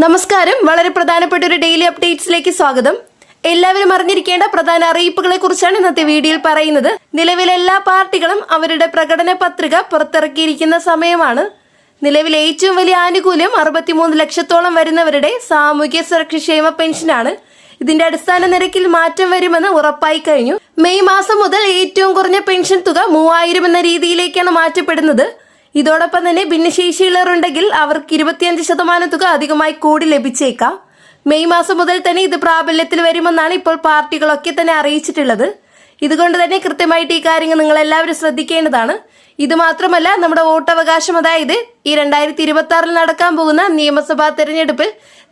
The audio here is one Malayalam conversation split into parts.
നമസ്കാരം. വളരെ പ്രധാനപ്പെട്ട ഒരു ഡെയിലി അപ്ഡേറ്റ്സിലേക്ക് സ്വാഗതം. എല്ലാവരും അറിഞ്ഞിരിക്കേണ്ട പ്രധാന അറിയിപ്പുകളെ കുറിച്ചാണ് ഇന്നത്തെ വീഡിയോയിൽ പറയുന്നത്. നിലവിലെ എല്ലാ പാർട്ടികളും അവരുടെ പ്രകടന പത്രിക പുറത്തിറക്കിയിരിക്കുന്ന സമയമാണ്. നിലവിലെ ഏറ്റവും വലിയ ആനുകൂല്യം 63 ലക്ഷത്തോളം വരുന്നവരുടെ സാമൂഹ്യ സുരക്ഷാക്ഷേമ പെൻഷനാണ്. ഇതിന്റെ അടിസ്ഥാന നിരക്കിൽ മാറ്റം വരുമെന്ന് ഉറപ്പായി കഴിഞ്ഞു. മെയ് മാസം മുതൽ ഏറ്റവും കുറഞ്ഞ പെൻഷൻ തുക 3000 എന്ന രീതിയിലേക്കാണ് മാറ്റപ്പെടുന്നത്. ഇതോടൊപ്പം തന്നെ ഭിന്നശേഷിയുള്ളവരുണ്ടെങ്കിൽ അവർക്ക് 25% തുക അധികമായി കൂടി ലഭിച്ചേക്കാം. മെയ് മാസം മുതൽ തന്നെ ഇത് പ്രാബല്യത്തിൽ വരുമെന്നാണ് ഇപ്പോൾ പാർട്ടികളൊക്കെ തന്നെ അറിയിച്ചിട്ടുള്ളത്. ഇതുകൊണ്ട് തന്നെ കൃത്യമായിട്ട് ഈ കാര്യങ്ങൾ നിങ്ങൾ എല്ലാവരും ശ്രദ്ധിക്കേണ്ടതാണ്. ഇത് മാത്രമല്ല, നമ്മുടെ വോട്ടവകാശം, അതായത് ഈ 2026 നടക്കാൻ പോകുന്ന നിയമസഭാ തെരഞ്ഞെടുപ്പിൽ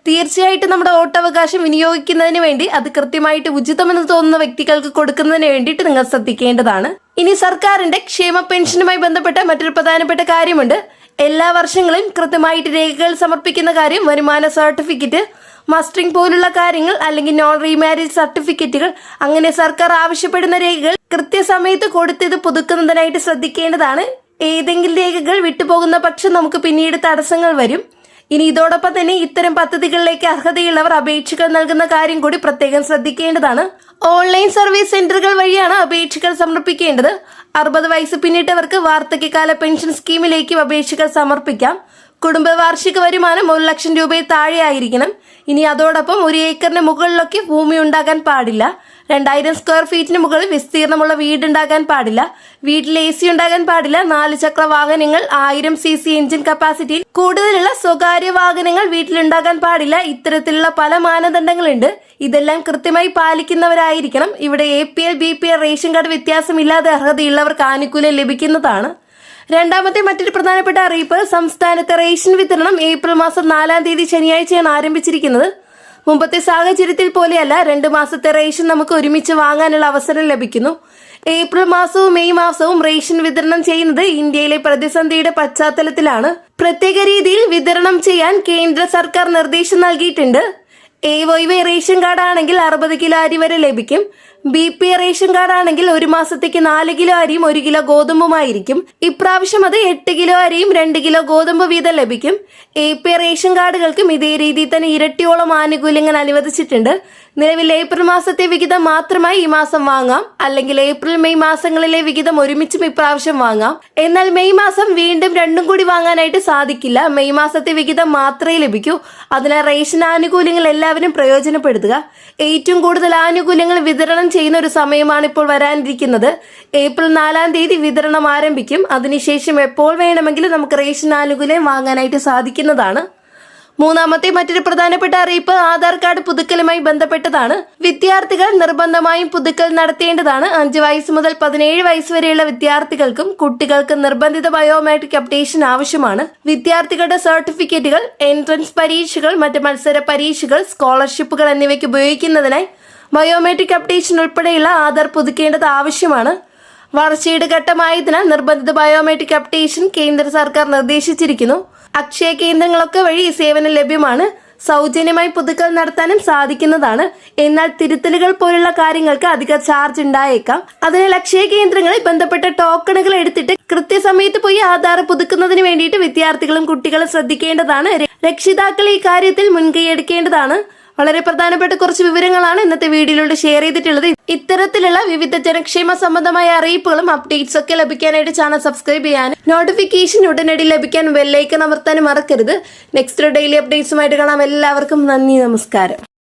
തീർച്ചയായിട്ടും നമ്മുടെ വോട്ടവകാശം വിനിയോഗിക്കുന്നതിന് വേണ്ടി അത് കൃത്യമായിട്ട് ഉചിതമെന്ന് തോന്നുന്ന വ്യക്തികൾക്ക് കൊടുക്കുന്നതിന് വേണ്ടിയിട്ട് നിങ്ങൾ ശ്രദ്ധിക്കേണ്ടതാണ്. ഇനി സർക്കാരിന്റെ ക്ഷേമ പെൻഷനുമായി ബന്ധപ്പെട്ട മറ്റൊരു പ്രധാനപ്പെട്ട കാര്യമുണ്ട്. എല്ലാ വർഷങ്ങളും കൃത്യമായിട്ട് രേഖകൾ സമർപ്പിക്കുന്ന കാര്യം, വരുമാന സർട്ടിഫിക്കറ്റ്, മസ്റ്ററിംഗ് പോലുള്ള കാര്യങ്ങൾ, അല്ലെങ്കിൽ നോൺ റീമാരേജ് സർട്ടിഫിക്കറ്റുകൾ, അങ്ങനെ സർക്കാർ ആവശ്യപ്പെടുന്ന രേഖകൾ കൃത്യസമയത്ത് കൊടുത്തിത് പുതുക്കുന്നതിനായിട്ട് ശ്രദ്ധിക്കേണ്ടതാണ്. ഏതെങ്കിലും രേഖകൾ വിട്ടുപോകുന്ന പക്ഷം നമുക്ക് പിന്നീട് തടസ്സങ്ങൾ വരും. ഇനി ഇതോടൊപ്പം തന്നെ ഇത്തരം പദ്ധതികളിലേക്ക് അർഹതയുള്ളവർ അപേക്ഷകൾ നൽകുന്ന കാര്യം കൂടി പ്രത്യേകം ശ്രദ്ധിക്കേണ്ടതാണ്. ഓൺലൈൻ സർവീസ് സെന്ററുകൾ വഴിയാണ് അപേക്ഷകൾ സമർപ്പിക്കേണ്ടത്. 60 വയസ്സ് പിന്നിട്ടവർക്ക് വാർദ്ധക്യകാല പെൻഷൻ സ്കീമിലേക്കും അപേക്ഷകൾ സമർപ്പിക്കാം. കുടുംബ വാർഷിക വരുമാനം 1 ലക്ഷം രൂപയിൽ താഴെയായിരിക്കണം. ഇനി അതോടൊപ്പം 1 ഏക്കറിന് മുകളിലൊക്കെ ഭൂമി ഉണ്ടാകാൻ പാടില്ല. 2000 സ്ക്വയർ ഫീറ്റിന് മുകളിൽ വിസ്തീർണമുള്ള വീടുണ്ടാകാൻ പാടില്ല. വീട്ടിൽ AC ഉണ്ടാകാൻ പാടില്ല. 4 ചക്ര വാഹനങ്ങൾ, 1000 cc എഞ്ചിൻ കപ്പാസിറ്റിയിൽ കൂടുതലുള്ള സ്വകാര്യ വാഹനങ്ങൾ വീട്ടിലുണ്ടാകാൻ പാടില്ല. ഇത്തരത്തിലുള്ള പല മാനദണ്ഡങ്ങളുണ്ട്. ഇതെല്ലാം കൃത്യമായി പാലിക്കുന്നവരായിരിക്കണം. ഇവിടെ APL BPL റേഷൻ കാർഡ് വ്യത്യാസമില്ലാതെ അർഹതയുള്ളവർക്ക് ആനുകൂല്യം ലഭിക്കുന്നതാണ്. രണ്ടാമത്തെ മറ്റൊരു പ്രധാനപ്പെട്ട അറിയിപ്പ്, സംസ്ഥാനത്തെ റേഷൻ വിതരണം ഏപ്രിൽ മാസം 4-ാം തീയതി ശനിയാഴ്ചയാണ് ആരംഭിച്ചിരിക്കുന്നത്. മുമ്പത്തെ സാഹചര്യത്തിൽ പോലെയല്ല, 2 മാസത്തെ റേഷൻ നമുക്ക് ഒരുമിച്ച് വാങ്ങാനുള്ള അവസരം ലഭിക്കുന്നു. ഏപ്രിൽ മാസവും മെയ് മാസവും റേഷൻ വിതരണം ചെയ്യുന്നത് ഇന്ത്യയിലെ പ്രതിസന്ധിയുടെ പശ്ചാത്തലത്തിലാണ്. പ്രത്യേക രീതിയിൽ വിതരണം ചെയ്യാൻ കേന്ദ്ര സർക്കാർ നിർദ്ദേശം നൽകിയിട്ടുണ്ട്. AYY റേഷൻ കാർഡ് ആണെങ്കിൽ 60 കിലോ അരി വരെ ലഭിക്കും. BPL റേഷൻ കാർഡ് ആണെങ്കിൽ 1 മാസത്തേക്ക് 4 കിലോ അരിയും 1 കിലോ ഗോതമ്പുമായിരിക്കും. ഇപ്രാവശ്യം അത് 8 കിലോ അരിയും 2 കിലോ ഗോതമ്പ് വീതം ലഭിക്കും. APL റേഷൻ കാർഡുകൾക്കും ഇതേ രീതിയിൽ തന്നെ ഇരട്ടിയോളം ആനുകൂല്യങ്ങൾ അനുവദിച്ചിട്ടുണ്ട്. നിലവിൽ ഏപ്രിൽ മാസത്തെ വിഹിതം മാത്രമായി ഈ മാസം വാങ്ങാം, അല്ലെങ്കിൽ ഏപ്രിൽ മെയ് മാസങ്ങളിലെ വിഹിതം ഒരുമിച്ചും ഇപ്രാവശ്യം വാങ്ങാം. എന്നാൽ മെയ് മാസം വീണ്ടും രണ്ടും കൂടി വാങ്ങാനായിട്ട് സാധിക്കില്ല. മെയ് മാസത്തെ വിഹിതം മാത്രമേ ലഭിക്കൂ. അതിനാൽ റേഷൻ ആനുകൂല്യങ്ങൾ എല്ലാവരും പ്രയോജനപ്പെടുത്തുക. ഏറ്റവും കൂടുതൽ ആനുകൂല്യങ്ങൾ വിതരണം ചെയ്യുന്ന ഒരു സമയമാണ് ഇപ്പോൾ വരാനിരിക്കുന്നത്. ഏപ്രിൽ 4-ാം തീയതി വിതരണം ആരംഭിക്കും. അതിനുശേഷം എപ്പോൾ വേണമെങ്കിലും നമുക്ക് റേഷൻ ആനുകൂല്യം വാങ്ങാനായിട്ട് സാധിക്കുന്നതാണ്. മൂന്നാമത്തെ മറ്റൊരു പ്രധാനപ്പെട്ട അറിയിപ്പ് ആധാർ കാർഡ് പുതുക്കലുമായി ബന്ധപ്പെട്ടതാണ്. വിദ്യാർത്ഥികൾ നിർബന്ധമായും പുതുക്കൽ നടത്തേണ്ടതാണ്. 5 വയസ്സ് മുതൽ 17 വയസ്സ് വരെയുള്ള വിദ്യാർത്ഥികൾക്കും കുട്ടികൾക്കും നിർബന്ധിത ബയോമെട്രിക് അപ്ഡേഷൻ ആവശ്യമാണ്. വിദ്യാർത്ഥികളുടെ സർട്ടിഫിക്കറ്റുകൾ, എൻട്രൻസ് പരീക്ഷകൾ, മറ്റ് മത്സര പരീക്ഷകൾ, സ്കോളർഷിപ്പുകൾ എന്നിവയ്ക്ക് ഉപയോഗിക്കുന്നതിനായി ബയോമെട്രിക് അപ്ഡേഷൻ ഉൾപ്പെടെയുള്ള ആധാർ പുതുക്കേണ്ടത് ആവശ്യമാണ്. വളർച്ചയുടെ ഘട്ടമായതിനാൽ നിർബന്ധിത ബയോമെട്രിക് അപ്ഡേഷൻ കേന്ദ്ര സർക്കാർ നിർദ്ദേശിച്ചിരിക്കുന്നു. അക്ഷയ കേന്ദ്രങ്ങളൊക്കെ വഴി ഈ സേവനം ലഭ്യമാണ്. സൗജന്യമായി പുതുക്കൽ നടത്താനും സാധിക്കുന്നതാണ്. എന്നാൽ തിരുത്തലുകൾ പോലുള്ള കാര്യങ്ങൾക്ക് അധിക ചാർജ് ഉണ്ടായേക്കാം. അതിനാൽ അക്ഷയ കേന്ദ്രങ്ങളിൽ ബന്ധപ്പെട്ട ടോക്കണുകൾ എടുത്തിട്ട് കൃത്യസമയത്ത് പോയി ആധാർ പുതുക്കുന്നതിന് വേണ്ടിയിട്ട് വിദ്യാർത്ഥികളും കുട്ടികളും ശ്രദ്ധിക്കേണ്ടതാണ്. രക്ഷിതാക്കൾ ഈ കാര്യത്തിൽ മുൻകൈ എടുക്കേണ്ടതാണ്. വളരെ പ്രധാനപ്പെട്ട കുറച്ച് വിവരങ്ങളാണ് ഇന്നത്തെ വീഡിയോയിലൂടെ ഷെയർ ചെയ്തിട്ടുള്ളത്. ഇത്തരത്തിലുള്ള വിവിധ ജനക്ഷേമ സംബന്ധമായ അറിയിപ്പുകളും അപ്ഡേറ്റ്സ് ഒക്കെ ലഭിക്കാനായിട്ട് ചാനൽ സബ്സ്ക്രൈബ് ചെയ്യാനും നോട്ടിഫിക്കേഷൻ ഉടനടി ലഭിക്കാൻ ബെല്ലൈക്കൺ അമർത്താനും മറക്കരുത്. നെക്സ്റ്റ് ഡെയിലി അപ്ഡേറ്റ്സുമായിട്ട് കാണാം. എല്ലാവർക്കും നന്ദി, നമസ്കാരം.